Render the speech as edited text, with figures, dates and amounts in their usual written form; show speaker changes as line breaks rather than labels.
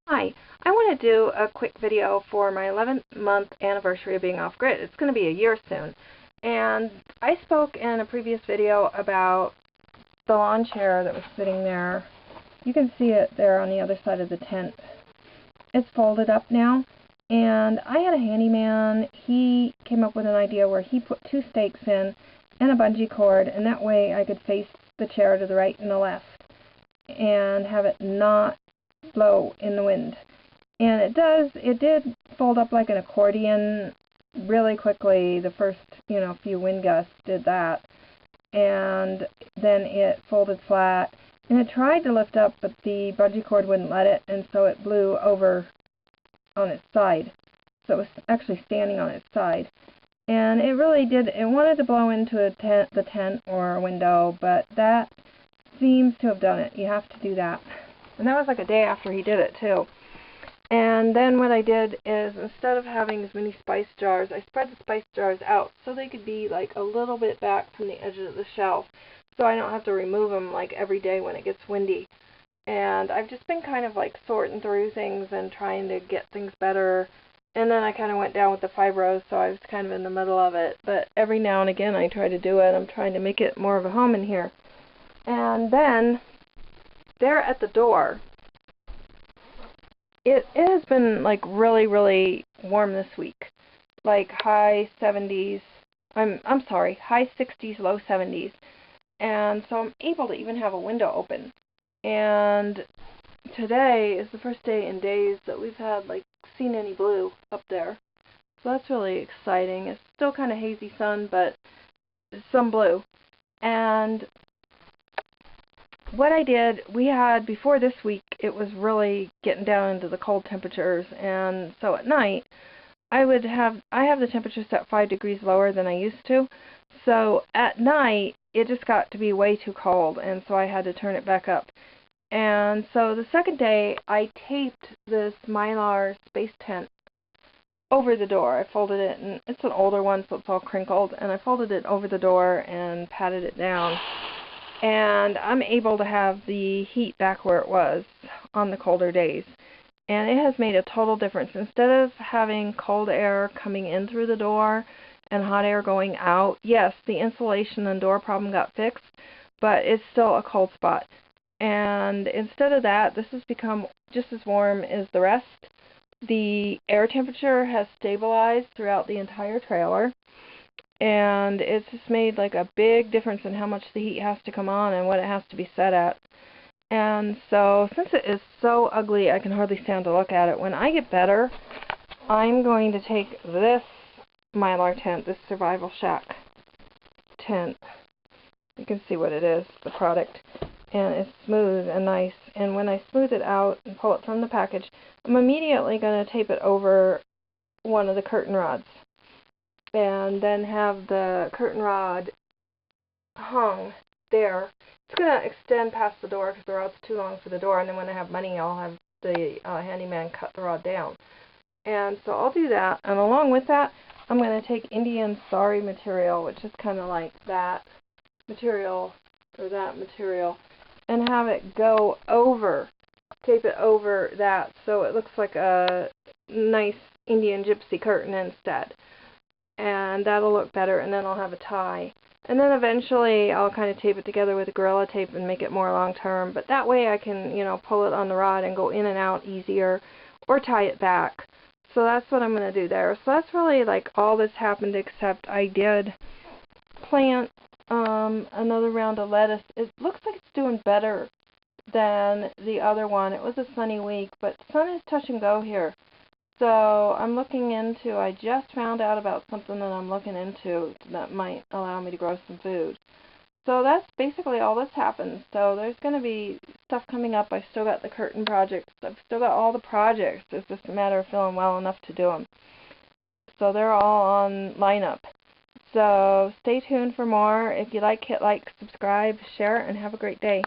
Hi, I want to do a quick video for my 11th month anniversary of being off-grid. It's going to be a year soon. And I spoke in a previous video about the lawn chair that was sitting there. You can see it there on the other side of the tent. It's folded up now. And I had a handyman. He came up with an idea where he put 2 stakes in and a bungee cord, and that way I could face the chair to the right and the left and have it not blow in the wind. And it did fold up like an accordion really quickly. The first, few wind gusts did that. And then it folded flat. And it tried to lift up, but the bungee cord wouldn't let it, and so it blew over on its side. So it was actually standing on its side. And it really did, it wanted to blow into the tent or a window, but that seems to have done it. You have to do that. And that was like a day after he did it too. And then what I did is, instead of having as many spice jars, I spread the spice jars out so they could be like a little bit back from the edge of the shelf, so I don't have to remove them like every day when it gets windy. And I've just been kind of like sorting through things and trying to get things better. And then I kind of went down with the fibros, so I was kind of in the middle of it. But every now and again I try to do it. I'm trying to make it more of a home in here. And then there at the door, it has been like really, really warm this week. Like high 70s. I'm sorry, high 60s, low 70s. And so I'm able to even have a window open. And today is the first day in days that we've had like seen any blue up there. So that's really exciting. It's still kind of hazy sun, but some blue. And what I did, we had before this week, it was really getting down into the cold temperatures, and so at night I have the temperature set 5 degrees lower than I used to. So at night it just got to be way too cold, and so I had to turn it back up. And so the second day I taped this Mylar space tent over the door. I folded it, and it's an older one, so it's all crinkled, and I folded it over the door and patted it down. And I'm able to have the heat back where it was on the colder days. And it has made a total difference. Instead of having cold air coming in through the door and hot air going out, yes, the insulation and door problem got fixed, but it's still a cold spot. And instead of that, this has become just as warm as the rest. The air temperature has stabilized throughout the entire trailer. And it's just made like a big difference in how much the heat has to come on and what it has to be set at. And so, since it is so ugly I can hardly stand to look at it, when I get better, I'm going to take this Mylar tent, this Survival Shack tent. You can see what it is, the product. And it's smooth and nice. And when I smooth it out and pull it from the package, I'm immediately going to tape it over one of the curtain rods. And then have the curtain rod hung there. It's going to extend past the door because the rod's too long for the door, and then when I have money I'll have the handyman cut the rod down. And so I'll do that, and along with that I'm going to take Indian Sari material, which is kind of like that material or that material, and have it go over, tape it over that so it looks like a nice Indian gypsy curtain instead. And that'll look better, and then I'll have a tie. And then eventually I'll kind of tape it together with Gorilla Tape and make it more long-term, but that way I can, pull it on the rod and go in and out easier, or tie it back. So that's what I'm going to do there. So that's really like all that's happened, except I did plant another round of lettuce. It looks like it's doing better than the other one. It was a sunny week, but sun is touch and go here. So I'm looking into, I just found out about something that I'm looking into that might allow me to grow some food. So that's basically all that's happened. So there's going to be stuff coming up. I've still got the curtain projects. I've still got all the projects. It's just a matter of feeling well enough to do them. So they're all on lineup. So stay tuned for more. If you like, hit like, subscribe, share, and have a great day.